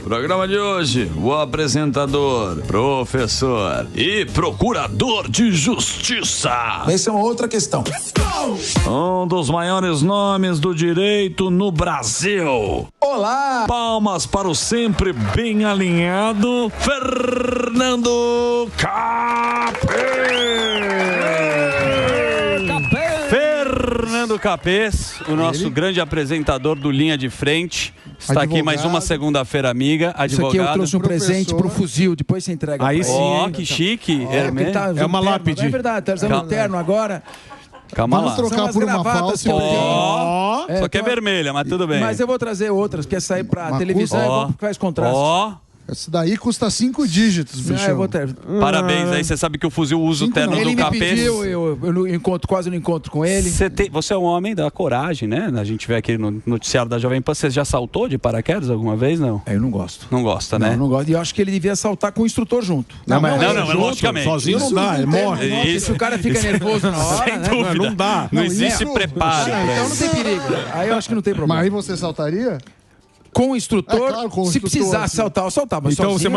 Programa de hoje, o apresentador, professor e procurador de justiça. Essa é uma outra questão. Um dos maiores nomes do direito no Brasil. Olá! Palmas para o sempre bem alinhado Fernando Fernando Capês, o nosso grande apresentador do Linha de Frente. Está aqui mais uma segunda-feira, amiga, advogado. Isso aqui eu trouxe um presente pro fuzil, depois você entrega. Aí sim, ó, que chique. É uma lápide. É verdade, tá usando um terno agora. Calma lá. Vamos trocar por uma falsa. Só que é vermelha, mas tudo bem. Mas eu vou trazer outras, que essa aí pra televisão é bom porque faz contraste. Essa daí custa 5 dígitos, bicho. Parabéns, aí você sabe que o fuzil usa o terno do Capês. Ele me pediu, eu quase não encontro com ele. Você é um homem da coragem, né? A gente vê aqui no noticiário da Jovem Pan. Você já saltou de paraquedas alguma vez, não? Eu não gosto. Não gosta, né? Não gosto. E eu acho que ele devia saltar com o instrutor junto. Não, logicamente. Sozinho não dá, ele morre. Se o cara fica nervoso na hora, sem dúvida. Não dá. Não existe preparo. Então não tem perigo. Aí eu acho que não tem problema. Mas aí você saltaria? Com o instrutor, claro, com o se instrutor, precisar assim. saltar, eu saltar. Mas então, sozinho,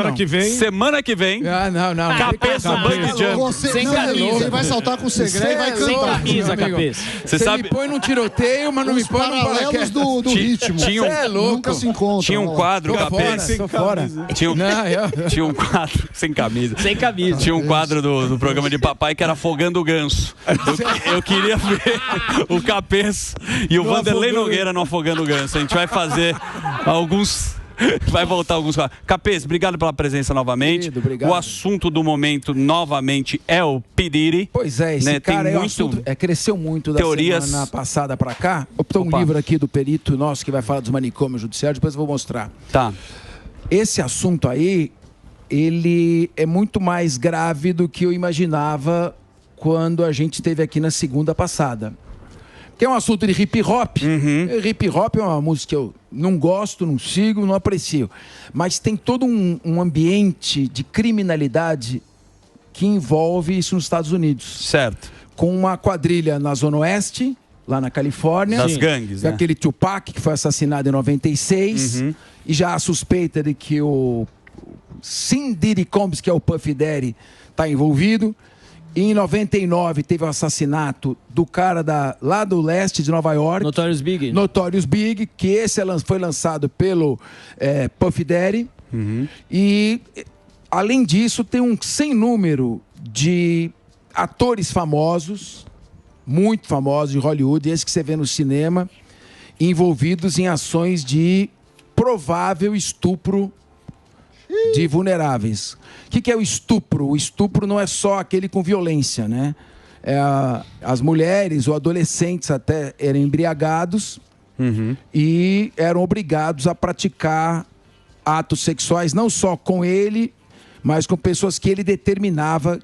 semana que vem. Ah, não. Cabeça, bang jump. Você vai saltar com o segredo e vai cantar. Sem camisa, cabeça. Você sabe... me põe num tiroteio, mas não me põe num paralelos do ritmo. É louco. Nunca se encontra. Tinha um quadro, Capês. Tô fora. Tinha um quadro, sem camisa. Sem camisa. Tinha um quadro do programa de papai que era Afogando o Ganso. Eu queria ver o Capês e o Vanderlei Nogueira no Afogando o Ganso. A gente vai fazer alguns... Vai voltar alguns... Capês, obrigado pela presença novamente. Querido, obrigado. O assunto do momento, novamente, é o P. Diddy. Pois é, esse cara tem é muito... cresceu muito da teorias... semana passada pra cá. Tem um livro aqui do perito nosso que vai falar dos manicômios judiciários, depois eu vou mostrar. Tá. Esse assunto aí, ele é muito mais grave do que eu imaginava quando a gente esteve aqui na segunda passada. Que é um assunto de hip hop. Hip hop é uma música que eu não gosto, não sigo, não aprecio. Mas tem todo um ambiente de criminalidade que envolve isso nos Estados Unidos. Certo. Com uma quadrilha na Zona Oeste, lá na Califórnia. Das gangues, né? Aquele Tupac, que foi assassinado em 96. E já a suspeita de que o Sin Diddy Combs, que é o Puff Daddy, está envolvido. E em 99 teve o assassinato do cara lá do leste de Nova York. Notorious Big, que esse foi lançado pelo Puff Daddy. E, além disso, tem um sem número de atores famosos, muito famosos de Hollywood, esses que você vê no cinema, envolvidos em ações de provável estupro de vulneráveis. O que é o estupro? O estupro não é só aquele com violência, né? As mulheres ou adolescentes até eram embriagados e eram obrigados a praticar atos sexuais não só com ele, mas com pessoas que ele determinava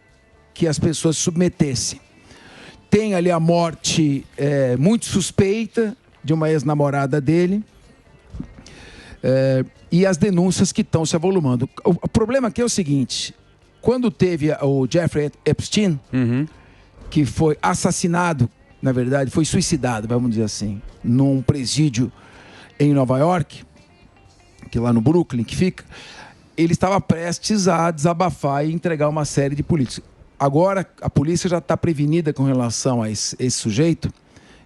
que as pessoas se submetessem. Tem ali a morte muito suspeita de uma ex-namorada dele. E as denúncias que estão se avolumando. O problema aqui é o seguinte: quando teve o Jeffrey Epstein, que foi assassinado, na verdade, foi suicidado, vamos dizer assim, num presídio em Nova York, que lá no Brooklyn que fica, ele estava prestes a desabafar e entregar uma série de políticos. Agora, a polícia já está prevenida com relação a esse sujeito,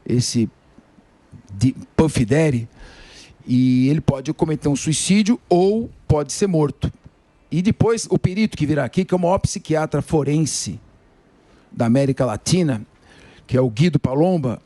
esse Puff Daddy, e ele pode cometer um suicídio ou pode ser morto. E depois, o perito que virá aqui, que é o maior psiquiatra forense da América Latina, que é o Guido Palomba,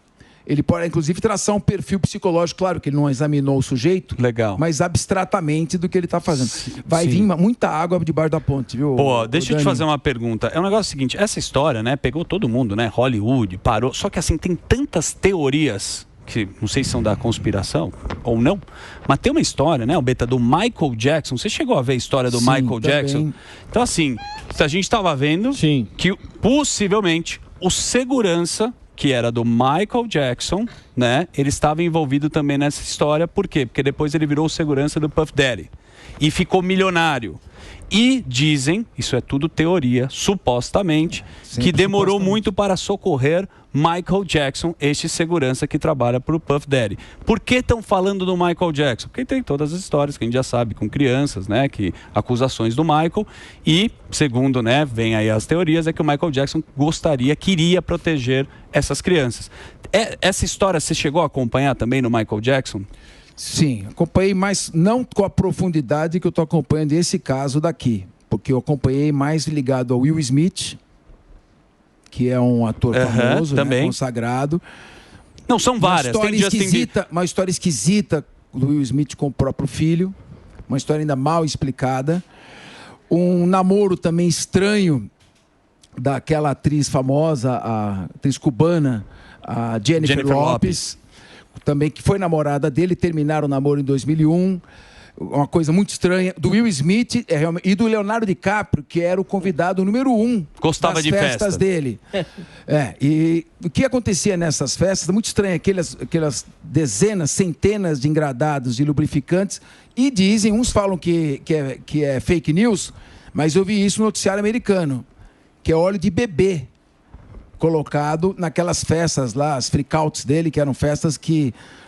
ele pode, inclusive, traçar um perfil psicológico. Claro que ele não examinou o sujeito, mas abstratamente do que ele está fazendo. Vai vir muita água debaixo da ponte, viu? Pô, deixa eu te fazer uma pergunta. É um negócio seguinte, essa história, né, pegou todo mundo, né? Hollywood, parou. Só que assim, tem tantas teorias que não sei se são da conspiração ou não, mas tem uma história, né, o Beta, do Michael Jackson. Você chegou a ver a história do Michael Jackson? Então, assim, a gente estava vendo que possivelmente o segurança, que era do Michael Jackson, né, ele estava envolvido também nessa história. Por quê? Porque depois ele virou o segurança do Puff Daddy. e ficou milionário. E dizem, isso é tudo teoria, supostamente, que demorou muito para socorrer Michael Jackson, este segurança que trabalha para o Puff Daddy. Por que estão falando do Michael Jackson? Porque tem todas as histórias que a gente já sabe, com crianças, né, que acusações do Michael, e segundo, né, vem aí as teorias, é que o Michael Jackson queria proteger essas crianças. Essa história você chegou a acompanhar também no Michael Jackson? Sim, acompanhei, mas não com a profundidade que eu estou acompanhando esse caso daqui. Porque eu acompanhei mais ligado ao Will Smith, que é um ator famoso, né, consagrado. Não, são várias. Uma história esquisita do Will Smith com o próprio filho. Uma história ainda mal explicada. Um namoro também estranho daquela atriz famosa, a atriz cubana, a Jennifer Lopez. Também que foi namorada dele, terminaram o namoro em 2001, uma coisa muito estranha, do Will Smith e do Leonardo DiCaprio, que era o convidado número 1 das festas dele. E o que acontecia nessas festas, muito estranho, aquelas dezenas, centenas de engradados de lubrificantes, e dizem, uns falam que é fake news, mas eu vi isso no noticiário americano, que é óleo de bebê, colocado naquelas festas lá, as freakouts dele, que eram festas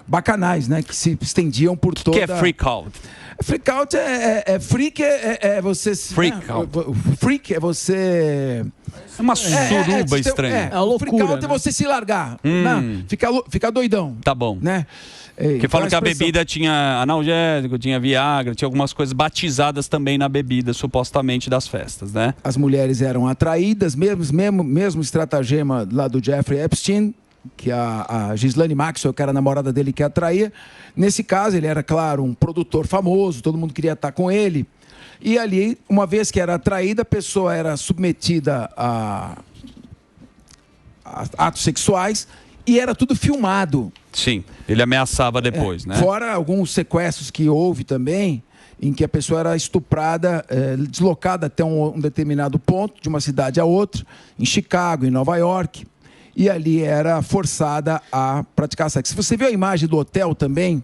bacanais, né? Que se estendiam por toda... O que é freakout? Freakout freak é você... Freakout. Freak é você... É uma suruba estranha. É loucura, freakout, né? É você se largar, né? Ficar doidão. Tá bom. Né? Que falam que a bebida tinha analgésico, tinha Viagra, tinha algumas coisas batizadas também na bebida, supostamente, das festas, né? As mulheres eram atraídas, mesmo estratagema lá do Jeffrey Epstein, que a Ghislaine Maxwell, que era a namorada dele, que atraía. Nesse caso, ele era, claro, um produtor famoso, todo mundo queria estar com ele. E ali, uma vez que era atraída, a pessoa era submetida a atos sexuais e era tudo filmado. Sim, ele ameaçava depois, né? Fora alguns sequestros que houve também, em que a pessoa era estuprada, deslocada até um determinado ponto, de uma cidade a outra, em Chicago, em Nova York, e ali era forçada a praticar sexo. Você viu a imagem do hotel também,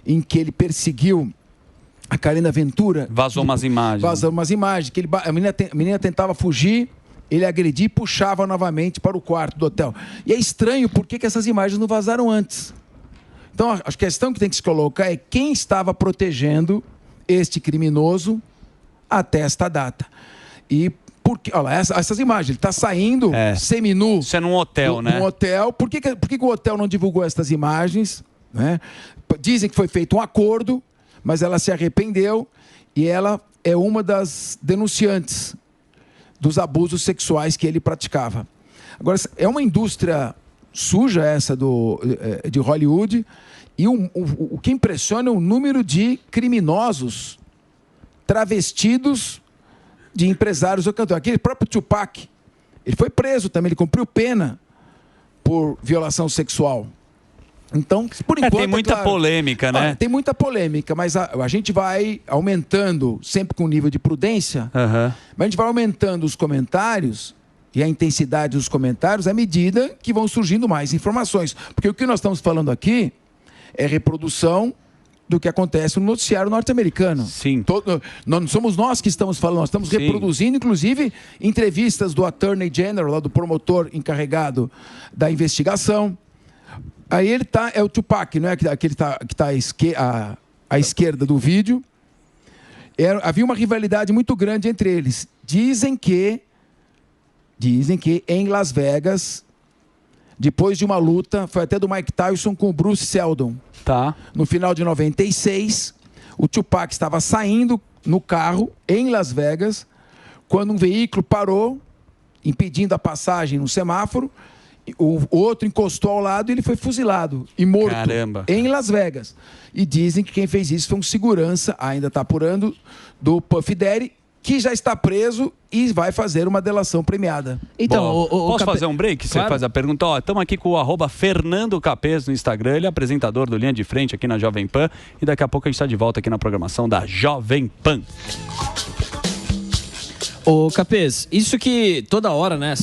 em que ele perseguiu a Karina Ventura? Vazou umas imagens. Vazou umas imagens, que a menina tentava fugir, ele agredia e puxava novamente para o quarto do hotel. E é estranho por que essas imagens não vazaram antes. Então, a questão que tem que se colocar é quem estava protegendo este criminoso até esta data. E porque, olha, essas imagens, ele está saindo seminu. Isso é num hotel, né? Num hotel. Por que o hotel não divulgou essas imagens? Né? Dizem que foi feito um acordo, mas ela se arrependeu e ela é uma das denunciantes dos abusos sexuais que ele praticava. Agora, é uma indústria suja essa de Hollywood, e o que impressiona é o número de criminosos travestidos de empresários ou cantores. Aquele próprio Tupac, ele foi preso também, ele cumpriu pena por violação sexual. Então, por enquanto, tem muita polêmica, né? Tem muita polêmica, mas a gente vai aumentando, sempre com nível de prudência, mas a gente vai aumentando os comentários e a intensidade dos comentários à medida que vão surgindo mais informações. Porque o que nós estamos falando aqui é reprodução do que acontece no noticiário norte-americano. Sim. Não somos nós que estamos falando, nós estamos reproduzindo, inclusive, entrevistas do Attorney General, lá do promotor encarregado da investigação. Aí ele é o Tupac, não é? Aquele que está à esquerda do vídeo. Havia uma rivalidade muito grande entre eles. Dizem que em Las Vegas, depois de uma luta, foi até do Mike Tyson com o Bruce Seldon. Tá. No final de 96, o Tupac estava saindo no carro em Las Vegas, quando um veículo parou, impedindo a passagem no semáforo. O outro encostou ao lado e ele foi fuzilado e morto. Caramba. Em Las Vegas. E dizem que quem fez isso foi um segurança, ainda está apurando, do Puff Daddy, que já está preso e vai fazer uma delação premiada. Então, posso fazer um break? Claro. Você faz a pergunta. Estamos aqui com o @FernandoCapês no Instagram. Ele é apresentador do Linha de Frente aqui na Jovem Pan. E daqui a pouco a gente está de volta aqui na programação da Jovem Pan. Ô, Capês, isso que toda hora, né,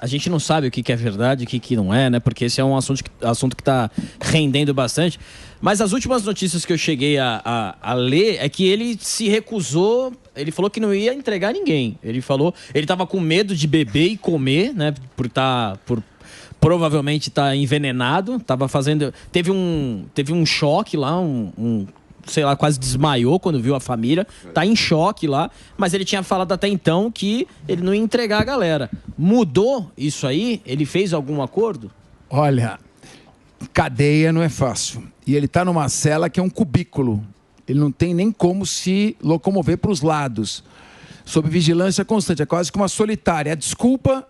a gente não sabe o que é verdade e o que não é, né, porque esse é um assunto que tá rendendo bastante, mas as últimas notícias que eu cheguei a ler é que ele se recusou, ele falou que não ia entregar ninguém, ele tava com medo de beber e comer, né, por provavelmente tá envenenado, teve um choque lá, sei lá, quase desmaiou quando viu a família, tá em choque lá, mas ele tinha falado até então que ele não ia entregar a galera. Mudou isso aí? Ele fez algum acordo? Olha, cadeia não é fácil. E ele tá numa cela que é um cubículo. Ele não tem nem como se locomover para os lados. Sob vigilância constante, é quase que uma solitária. A desculpa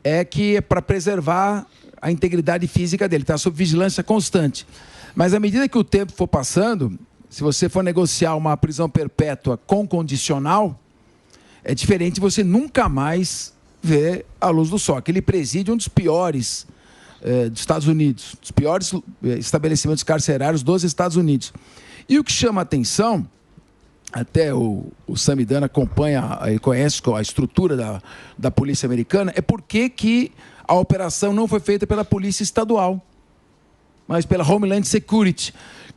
é que é para preservar a integridade física dele, tá sob vigilância constante. Mas à medida que o tempo for passando, se você for negociar uma prisão perpétua com condicional, é diferente, você nunca mais ver a luz do sol. Aquele presídio é um dos piores dos Estados Unidos, dos piores estabelecimentos carcerários dos Estados Unidos. E o que chama a atenção, até o Samidana acompanha e conhece a estrutura da polícia americana, é por que a operação não foi feita pela polícia estadual, mas pela Homeland Security,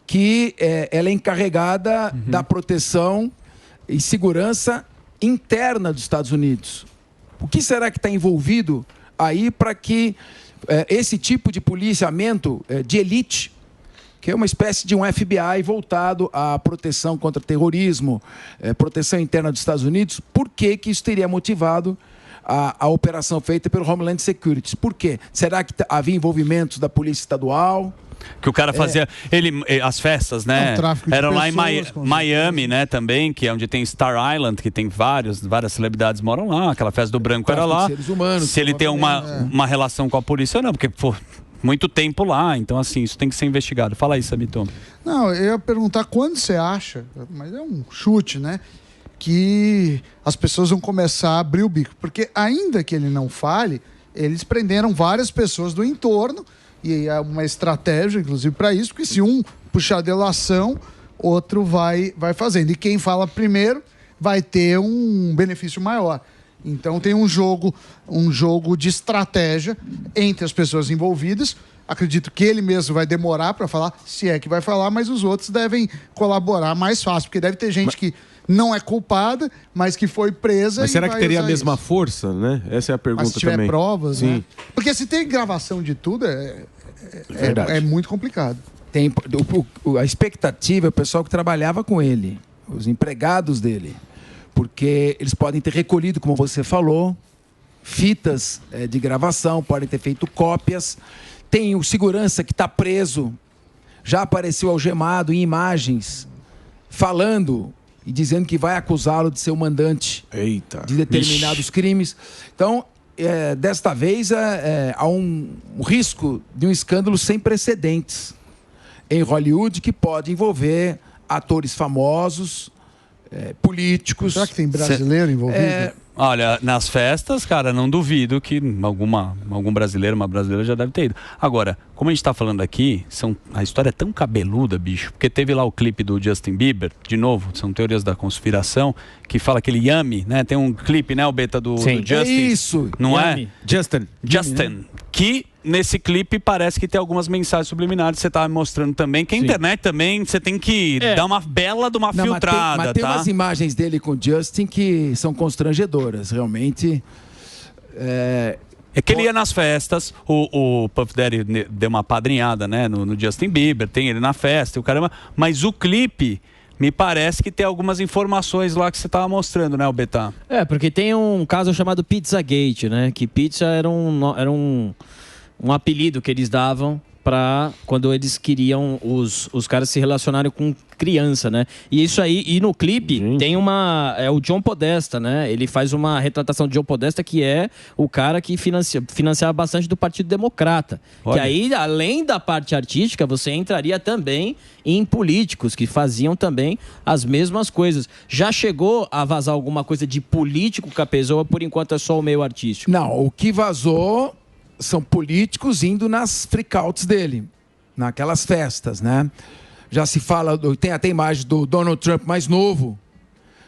que ela é encarregada da proteção e segurança interna dos Estados Unidos. O que será que está envolvido aí para que esse tipo de policiamento de elite, que é uma espécie de um FBI voltado à proteção contra terrorismo, proteção interna dos Estados Unidos, por que isso teria motivado a operação feita pelo Homeland Security? Por quê? Será que havia envolvimentos da polícia estadual? Que o cara fazia as festas, né? Eram lá em Miami, né, também, que é onde tem Star Island, que tem várias celebridades moram lá. Aquela festa do branco era lá. Humanos, se ele tem uma relação com a polícia, não, porque muito tempo lá, então assim, isso tem que ser investigado. Fala aí, Samito. Não, eu ia perguntar quando você acha, mas é um chute, né, que as pessoas vão começar a abrir o bico, porque ainda que ele não fale, eles prenderam várias pessoas do entorno, e é uma estratégia, inclusive, para isso, porque se um puxar a delação, outro vai fazendo. E quem fala primeiro vai ter um benefício maior. Então tem um jogo de estratégia entre as pessoas envolvidas. Acredito que ele mesmo vai demorar para falar, se é que vai falar, mas os outros devem colaborar mais fácil, porque deve ter gente que não é culpada, mas que foi presa. Mas será que teria a mesma força, né? Essa é a pergunta também. Mas se tiver provas, sim, né? Porque se tem gravação de tudo, é muito complicado. A expectativa é o pessoal que trabalhava com ele, os empregados dele, porque eles podem ter recolhido, como você falou, fitas de gravação, podem ter feito cópias. Tem o segurança que está preso, já apareceu algemado em imagens, falando e dizendo que vai acusá-lo de ser o mandante de determinados crimes. Então, desta vez, há um risco de um escândalo sem precedentes em Hollywood, que pode envolver atores famosos, políticos. Será que tem brasileiro envolvido? Olha, nas festas, cara, não duvido que algum brasileiro, uma brasileira já deve ter ido. Agora, como a gente tá falando aqui, a história é tão cabeluda, bicho, porque teve lá o clipe do Justin Bieber, de novo, são teorias da conspiração, que fala aquele Yummy, né? Tem um clipe, né, o Beta do Justin. É isso! Não Yummy. Justin, que nesse clipe parece que tem algumas mensagens subliminares que você tá mostrando também, que a internet também, você tem que dar uma bela de uma filtrada, mas tem umas imagens dele com o Justin que são constrangedoras, realmente. É que ele ia nas festas, o Puff Daddy deu uma padrinhada, né, no Justin Bieber, tem ele na festa, o caramba, mas o clipe me parece que tem algumas informações lá que você estava mostrando, né, o Betá? Porque tem um caso chamado Pizzagate, né, que pizza era um apelido que eles davam para quando eles queriam os caras se relacionarem com criança, né? E isso aí, e no clipe tem o John Podesta, né? Ele faz uma retratação de John Podesta, que é o cara que financiava bastante do Partido Democrata. Olha. Que aí, além da parte artística, você entraria também em políticos que faziam também as mesmas coisas. Já chegou a vazar alguma coisa de político, Capês, ou por enquanto é só o meio artístico? Não, o que vazou são políticos indo nas freakouts dele, naquelas festas, né? Já se fala, tem até imagem do Donald Trump mais novo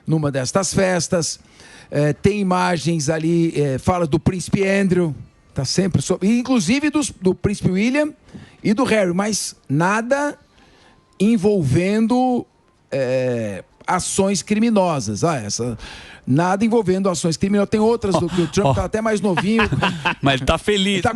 numa destas festas. Tem imagens ali, fala do príncipe Andrew, tá sempre inclusive do príncipe William e do Harry, mas nada envolvendo ações criminosas. Nada envolvendo ações criminosas. Tem outras do que o Trump tá até mais novinho. Mas ele tá feliz. Com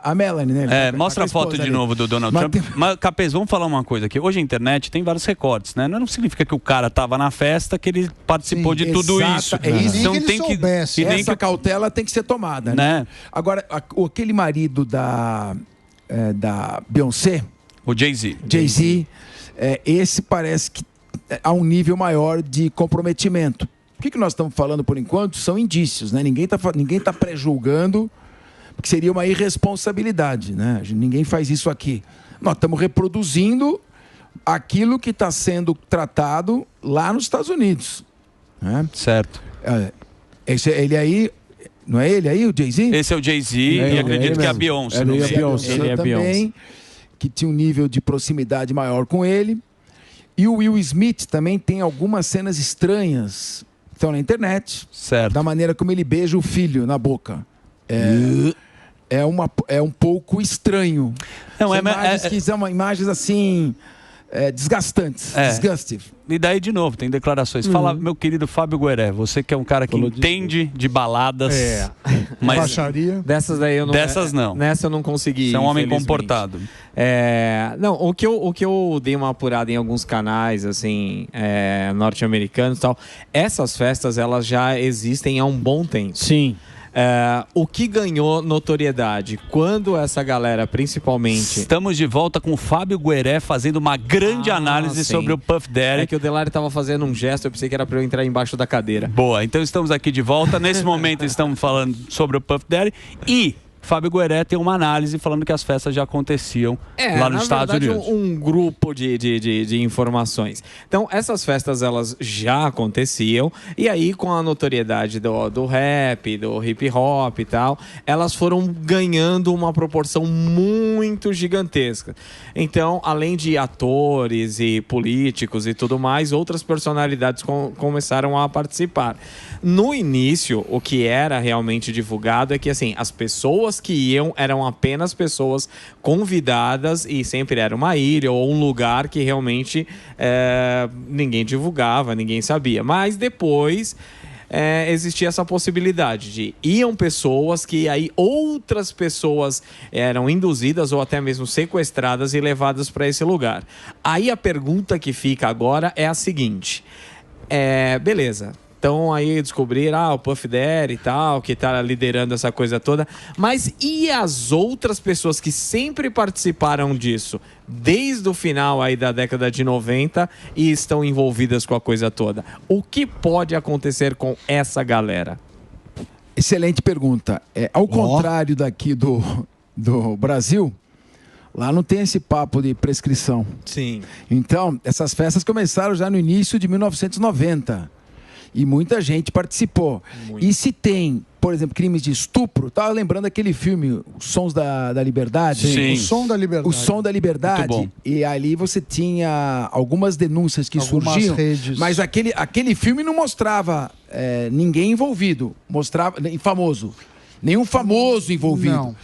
a Melanie, né? Mostra a foto de novo do Donald Trump. Mas, Capês, vamos falar uma coisa aqui. Hoje a internet tem vários recortes, né? Não significa que o cara tava na festa, que ele participou de tudo isso. É isso. Então tem que essa cautela tem que ser tomada, né? Agora, aquele marido da Beyoncé, o Jay-Z, esse parece que há um nível maior de comprometimento. O que nós estamos falando por enquanto são indícios, né? Ninguém tá pré-julgando, porque seria uma irresponsabilidade, né? Ninguém faz isso aqui. Nós estamos reproduzindo aquilo que está sendo tratado lá nos Estados Unidos, né? Certo. Ele aí, não é ele aí, o Jay-Z? Esse é o Jay-Z e acredito que é a Beyoncé. Ele é a Beyoncé. Que tinha um nível de proximidade maior com ele. E o Will Smith também tem algumas cenas estranhas que estão na internet. Certo. Da maneira como ele beija o filho na boca. É um pouco estranho. Não, são imagens assim... desgastantes. Disgustive. E daí, de novo, tem declarações. Fala, meu querido Fábio Gueré, você que é um cara que entende de baladas. Mas baixaria. Dessas daí eu não. Dessas não. Nessa eu não consegui. Você é um homem comportado. Não, o que eu dei uma apurada em alguns canais, assim, norte-americanos e tal, essas festas, elas já existem há um bom tempo. Sim. O que ganhou notoriedade? Quando essa galera, principalmente... Estamos de volta com o Fábio Gueré fazendo uma grande análise sobre o Puff Daddy. É que o Delari estava fazendo um gesto, eu pensei que era para eu entrar embaixo da cadeira. Boa, então estamos aqui de volta. Nesse momento estamos falando sobre o Puff Daddy e... Fábio Gueré tem uma análise falando que as festas já aconteciam lá nos Estados Unidos. Um grupo de informações. Então, essas festas, elas já aconteciam. E aí, com a notoriedade do rap, do hip hop e tal, elas foram ganhando uma proporção muito gigantesca. Então, além de atores e políticos e tudo mais, outras personalidades começaram a participar. No início, o que era realmente divulgado é que, assim, as pessoas que iam eram apenas pessoas convidadas e sempre era uma ilha ou um lugar que realmente ninguém divulgava, ninguém sabia. Mas depois existia essa possibilidade de iam pessoas que aí outras pessoas eram induzidas ou até mesmo sequestradas e levadas para esse lugar. Aí a pergunta que fica agora é a seguinte: beleza. Então aí descobriram o Puff Daddy e tal, que tá liderando essa coisa toda. Mas e as outras pessoas que sempre participaram disso, desde o final aí da década de 90 e estão envolvidas com a coisa toda? O que pode acontecer com essa galera? Excelente pergunta. Ao contrário daqui do Brasil, lá não tem esse papo de prescrição. Sim. Então, essas festas começaram já no início de 1990. E muita gente participou. E se tem, por exemplo, crimes de estupro, estava lembrando aquele filme, Os Sons da Liberdade. Sim. O Som da Liberdade. O Som da Liberdade. Muito bom. E ali você tinha algumas denúncias que surgiam. Redes. Mas aquele filme não mostrava ninguém envolvido. Mostrava famoso. Nenhum famoso envolvido. Não.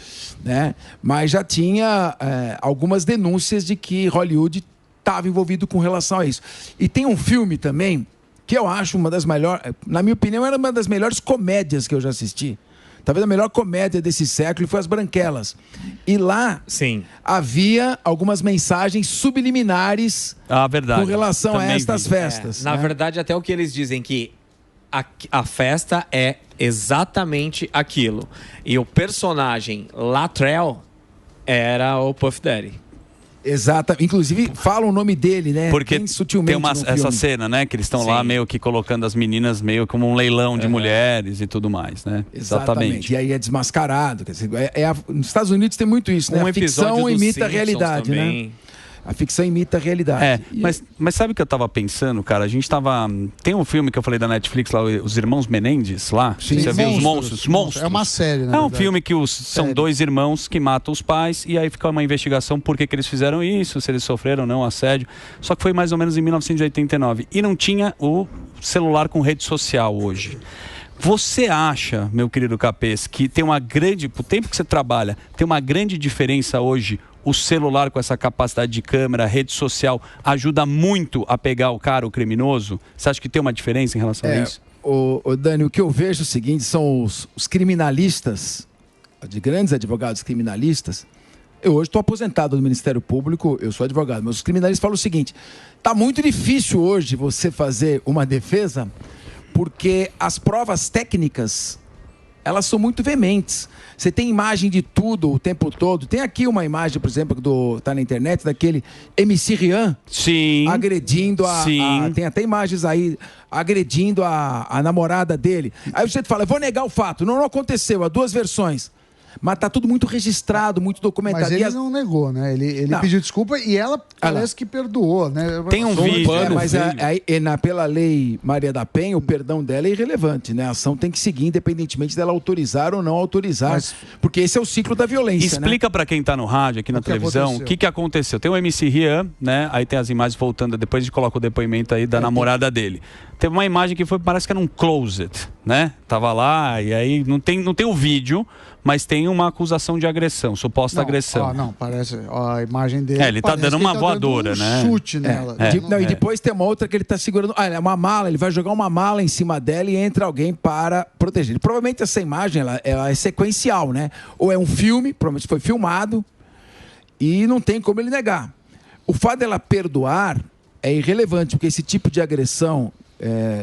Né? Mas já tinha algumas denúncias de que Hollywood estava envolvido com relação a isso. E tem um filme também que eu acho uma das melhores, na minha opinião, era uma das melhores comédias que eu já assisti. Talvez a melhor comédia desse século foi As Branquelas. E lá havia algumas mensagens subliminares com relação a estas festas. Na verdade, até o que eles dizem que a festa é exatamente aquilo. E o personagem Latrell era o Puff Daddy. Exato, inclusive fala o nome dele, né? Porque bem sutilmente tem essa cena, né? Que eles estão lá meio que colocando as meninas meio como um leilão de mulheres e tudo mais, né? Exatamente. E aí é desmascarado. Quer dizer, nos Estados Unidos tem muito isso, né? A ficção imita a realidade, né? A ficção imita a realidade. Mas sabe o que eu tava pensando, cara? A gente tava... Tem um filme que eu falei da Netflix lá, Os Irmãos Menendez, lá. Sim, Você vê os monstros? É uma série, né? É um filme que são dois irmãos que matam os pais e aí fica uma investigação por que eles fizeram isso, se eles sofreram ou não assédio. Só que foi mais ou menos em 1989. E não tinha o celular com rede social hoje. Você acha, meu querido Capês, que tem uma grande... Pro tempo que você trabalha, tem uma grande diferença hoje... O celular com essa capacidade de câmera, rede social, ajuda muito a pegar o cara, o criminoso? Você acha que tem uma diferença em relação a isso? Dani, o que eu vejo é o seguinte, são os criminalistas, de grandes advogados criminalistas. Eu hoje estou aposentado do Ministério Público, eu sou advogado, mas os criminalistas falam o seguinte, está muito difícil hoje você fazer uma defesa, porque as provas técnicas, elas são muito veementes. Você tem imagem de tudo o tempo todo. Tem aqui uma imagem, por exemplo, tá na internet, daquele MC Rian. Sim. Agredindo Sim. tem até imagens aí, agredindo a namorada dele. Aí você fala, vou negar o fato. Não aconteceu, há duas versões. Mas tá tudo muito registrado, muito documentado. Mas ele não negou, né? Ele pediu desculpa e ela parece que perdoou, né? Tem um vídeo. Mas pela lei Maria da Penha, o perdão dela é irrelevante, né? A ação tem que seguir, independentemente dela autorizar ou não autorizar. Porque esse é o ciclo da violência, Explica para quem tá no rádio, aqui na televisão, o que aconteceu. Tem o MC Rian, né? Aí tem as imagens voltando, depois a gente coloca o depoimento aí da namorada dele. Teve uma imagem que parece que era um closet, né? Tava lá, e aí não tem o vídeo, mas tem uma acusação de agressão, suposta agressão. Não, parece. A imagem dele. Ele tá dando uma voadora, né? Chute nela. E depois tem uma outra que ele tá segurando. É uma mala, ele vai jogar uma mala em cima dela e entra alguém para proteger. Provavelmente essa imagem ela é sequencial, né? Ou é um filme, provavelmente foi filmado, e não tem como ele negar. O fato dela perdoar é irrelevante, porque esse tipo de agressão.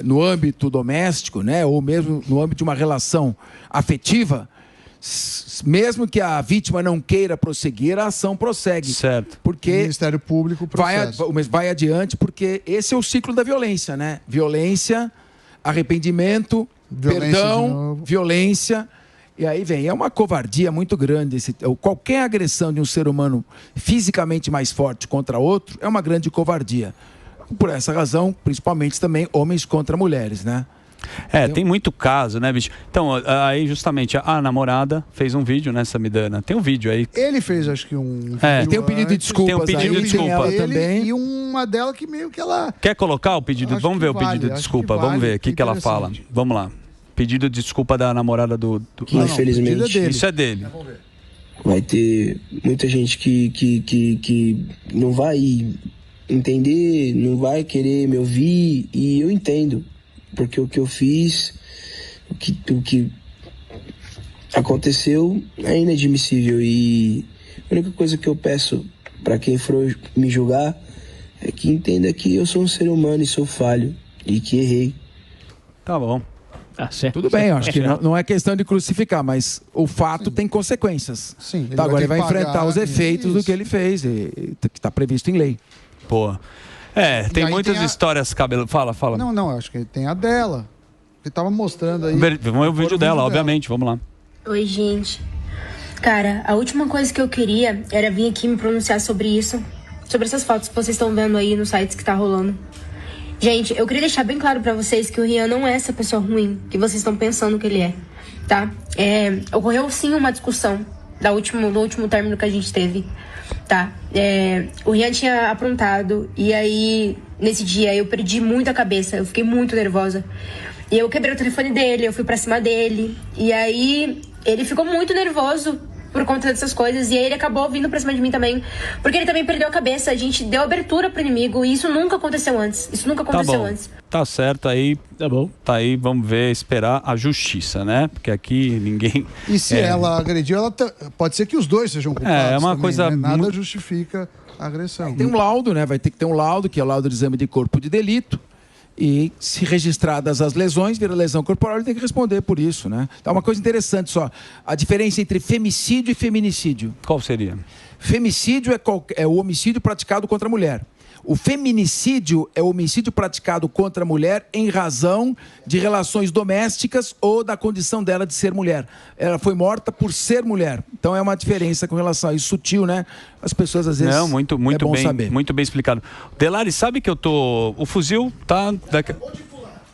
No âmbito doméstico, né, ou mesmo no âmbito de uma relação afetiva, mesmo que a vítima não queira prosseguir, a ação prossegue. Certo. Porque o Ministério Público vai adiante, porque esse é o ciclo da violência, né? Violência, arrependimento, perdão, violência. E aí vem, é uma covardia muito grande. Qualquer agressão de um ser humano fisicamente mais forte contra outro é uma grande covardia. Por essa razão, principalmente também homens contra mulheres, né? Tem muito caso, né, bicho? Então, aí justamente a namorada fez um vídeo, né, Samidana? Tem um vídeo aí. Ele fez, acho que um... Tem um pedido de desculpas. Tem um pedido de desculpa também. E uma dela que meio que ela... Quer colocar o pedido? Vamos ver o pedido de desculpa. Vamos ver o que ela fala. Vamos lá. Pedido de desculpa da namorada do... Infelizmente. Isso é dele. Vai ter muita gente que não vai entender, não vai querer me ouvir, e eu entendo, porque o que eu fiz, o que aconteceu é inadmissível, e a única coisa que eu peço para quem for me julgar é que entenda que eu sou um ser humano e sou falho e que errei. Tá bom. Tudo bem, eu acho que não é questão de crucificar, mas o fato tem consequências. Sim, então, agora ele vai enfrentar os efeitos do que ele fez, que está previsto em lei. Pô. Tem muitas histórias cabelo. Fala. Não, acho que tem a dela. Ele tava mostrando aí. Vamos ver o vídeo dela, obviamente, vamos lá. Oi, gente. Cara, a última coisa que eu queria era vir aqui me pronunciar sobre isso. Sobre essas fotos que vocês estão vendo aí nos sites que tá rolando. Gente, eu queria deixar bem claro pra vocês que o Rian não é essa pessoa ruim que vocês estão pensando que ele é, tá? Ocorreu sim uma discussão do último término que a gente teve, tá? O Rian tinha aprontado e aí, nesse dia, eu perdi muito a cabeça, eu fiquei muito nervosa. E eu quebrei o telefone dele, eu fui pra cima dele, e aí ele ficou muito nervoso por conta dessas coisas, e aí ele acabou vindo pra cima de mim também, porque ele também perdeu a cabeça, a gente deu abertura pro inimigo, e isso nunca aconteceu antes, antes. Tá certo, aí, tá bom. Tá aí, vamos ver, esperar a justiça, né? Porque aqui ninguém... E se ela agrediu, pode ser que os dois sejam culpados uma também, coisa... né? Nada justifica a agressão. Tem um laudo, né? Vai ter que ter um laudo, que é o laudo de exame de corpo de delito, e se registradas as lesões, vira lesão corporal, ele tem que responder por isso, né? Então, uma coisa interessante só, a diferença entre femicídio e feminicídio. Qual seria? Femicídio é o homicídio praticado contra a mulher. O feminicídio é o homicídio praticado contra a mulher em razão de relações domésticas ou da condição dela de ser mulher. Ela foi morta por ser mulher. Então é uma diferença com relação a isso, sutil, né? As pessoas às vezes muito é bom bem, saber. muito bem explicado. Delari, sabe que eu tô... O fuzil tá...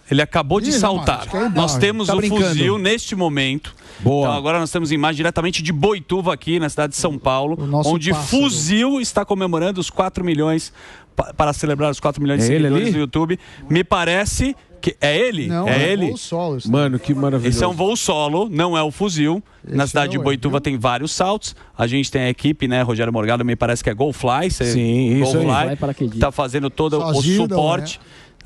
Ele acabou de saltar. Nós temos o fuzil neste momento. Boa. Então agora nós temos imagem diretamente de Boituva aqui na cidade de São Paulo, onde Fuzil está comemorando os 4 milhões para celebrar os 4 milhões de seguidores do YouTube. Me parece que é ele? Não, é ele? Voo solo. Mano, que maravilhoso. Esse é um voo solo, não é o Fuzil. Na cidade de Boituva tem vários saltos. A gente tem a equipe, né? Rogério Morgado, me parece que é GoFly. Sim, isso aí. Está fazendo todo o suporte.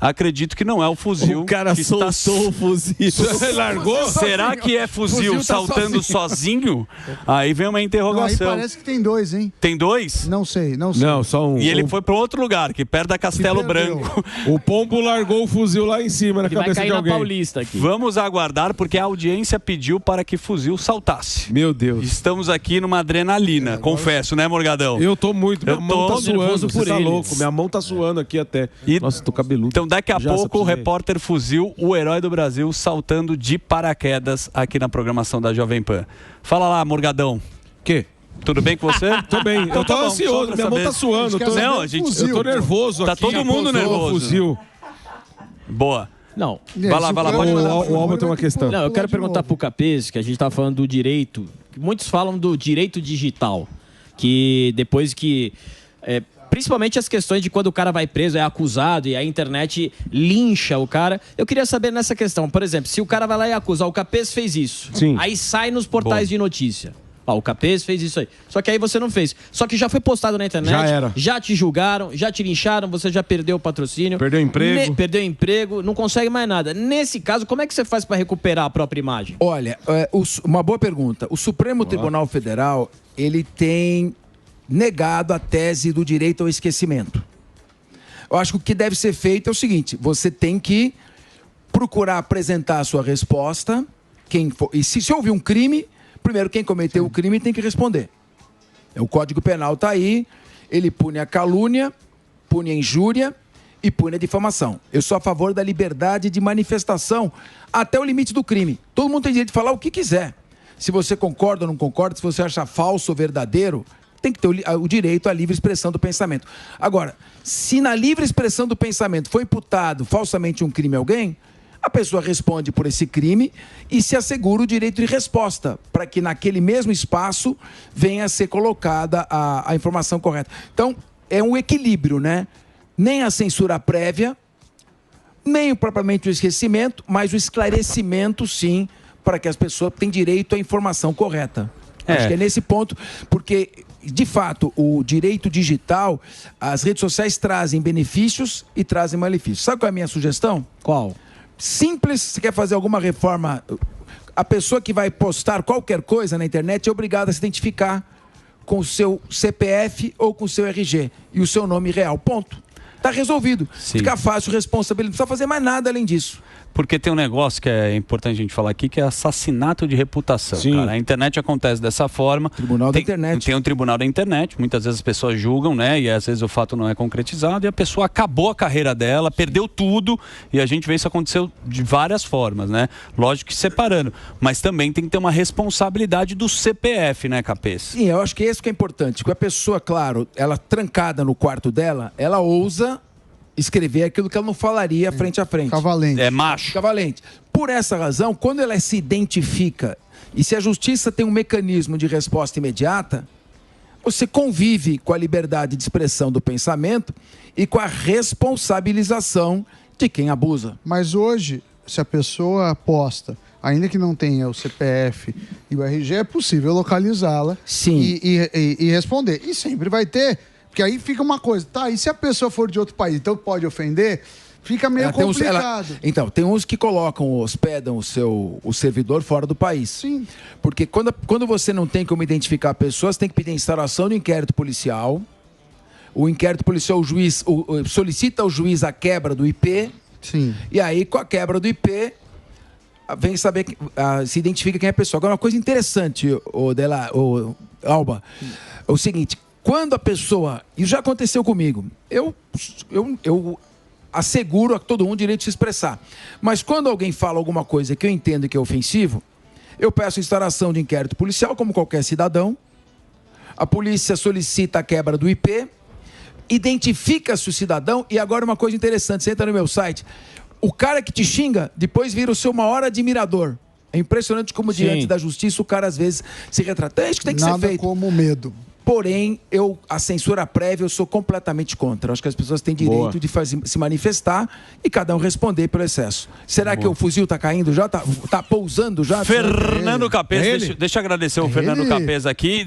Acredito que não é o fuzil. O cara que soltou o fuzil. Você largou? Será que é fuzil saltando sozinho? Aí vem uma interrogação. Aí parece que tem 2, hein? Tem 2? Não sei. Não, só um. E ele foi para outro lugar, que perto da Castelo Branco. O pombo largou o fuzil lá em cima, na cabeça de alguém. Vai cair na Paulista aqui. Vamos aguardar, porque a audiência pediu para que fuzil saltasse. Meu Deus. Estamos aqui numa adrenalina, confesso, né, Morgadão? Eu tô muito. Minha mão tá suando, por tá eles. louco. Minha mão tá suando aqui até. Nossa, tô cabeludo. Então, daqui a pouco, o repórter Fuzil, o herói do Brasil, saltando de paraquedas aqui na programação da Jovem Pan. Fala lá, Morgadão. Quê? Tudo bem com você? Tô bem. Então Eu tô tá bom, ansioso, minha mão tá suando. Eu tô nervoso tá aqui. todo mundo nervoso. Fuzil. Boa. Não. Vai lá, pode mandar. O Alba tem uma questão. Não, eu quero perguntar pro Capês, que a gente tava falando do direito. Muitos falam do direito digital. Que depois que... principalmente as questões de quando o cara vai preso, é acusado e a internet lincha o cara. Eu queria saber nessa questão, por exemplo, se o cara vai lá e acusa, o Capês fez isso. Sim. Aí sai nos portais de notícia. O Capês fez isso aí. Só que aí você não fez. Só que já foi postado na internet. Já era. Já te julgaram, já te lincharam, você já perdeu o patrocínio. Perdeu emprego. Perdeu emprego, não consegue mais nada. Nesse caso, como é que você faz para recuperar a própria imagem? Olha, uma boa pergunta. O Supremo Tribunal Federal, ele tem negado a tese do direito ao esquecimento. Eu acho que o que deve ser feito é o seguinte: você tem que procurar apresentar a sua resposta. E se houve um crime, primeiro quem cometeu o crime tem que responder. O Código Penal está aí, ele pune a calúnia, pune a injúria e pune a difamação. Eu sou a favor da liberdade de manifestação até o limite do crime. Todo mundo tem direito de falar o que quiser. Se você concorda ou não concorda, se você acha falso ou verdadeiro, tem que ter o direito à livre expressão do pensamento. Agora, se na livre expressão do pensamento foi imputado falsamente um crime a alguém, a pessoa responde por esse crime e se assegura o direito de resposta, para que naquele mesmo espaço venha a ser colocada a informação correta. Então, é um equilíbrio, né? Nem a censura prévia, nem propriamente o esquecimento, mas o esclarecimento, sim, para que as pessoas tenham direito à informação correta. Acho que é nesse ponto, porque, de fato, o direito digital, as redes sociais trazem benefícios e trazem malefícios. Sabe qual é a minha sugestão? Qual? Simples, você quer fazer alguma reforma, a pessoa que vai postar qualquer coisa na internet é obrigada a se identificar com o seu CPF ou com o seu RG e o seu nome real. Ponto. Está resolvido. Sim. Fica fácil, responsabilidade. Não precisa fazer mais nada além disso. Porque tem um negócio que é importante a gente falar aqui, que é assassinato de reputação. Cara. A internet acontece dessa forma. Tribunal da internet. Tem um tribunal da internet. Muitas vezes as pessoas julgam, né? E às vezes o fato não é concretizado. E a pessoa acabou a carreira dela, perdeu tudo. E a gente vê isso acontecer de várias formas, né? Lógico que separando. Mas também tem que ter uma responsabilidade do CPF, né, Capês? Sim, eu acho que isso que é importante. Que a pessoa, claro, ela trancada no quarto dela, ela ousa escrever aquilo que ela não falaria frente a frente. Cavalente. É macho. Cavalente. Por essa razão, quando ela se identifica, e se a justiça tem um mecanismo de resposta imediata, você convive com a liberdade de expressão do pensamento e com a responsabilização de quem abusa. Mas hoje, se a pessoa posta, ainda que não tenha o CPF e o RG, é possível localizá-la e responder. E sempre vai ter. Porque aí fica uma coisa, tá, e se a pessoa for de outro país, então pode ofender? Fica meio complicado. Então, tem uns que hospedam o servidor fora do país. Sim. Porque quando você não tem como identificar a pessoa, você tem que pedir a instauração do inquérito policial. O inquérito policial, o juiz solicita ao juiz a quebra do IP. Sim. E aí, com a quebra do IP, vem saber, se identifica quem é a pessoa. Agora, uma coisa interessante, Alba, é o seguinte: Quando a pessoa... Isso já aconteceu comigo. Eu asseguro a todo mundo o direito de se expressar. Mas quando alguém fala alguma coisa que eu entendo que é ofensivo, eu peço instauração de inquérito policial, como qualquer cidadão. A polícia solicita a quebra do IP, identifica-se o cidadão, e agora uma coisa interessante, você entra no meu site, o cara que te xinga, depois vira o seu maior admirador. É impressionante como diante da justiça o cara às vezes se retrata. É isso que tem que ser feito. Nada como medo. Porém, a censura prévia eu sou completamente contra. Eu acho que as pessoas têm direito de se manifestar e cada um responder pelo excesso. Será que o fuzil está caindo já? Tá pousando já? Fernando Capês, deixa eu agradecer o Fernando Capês aqui.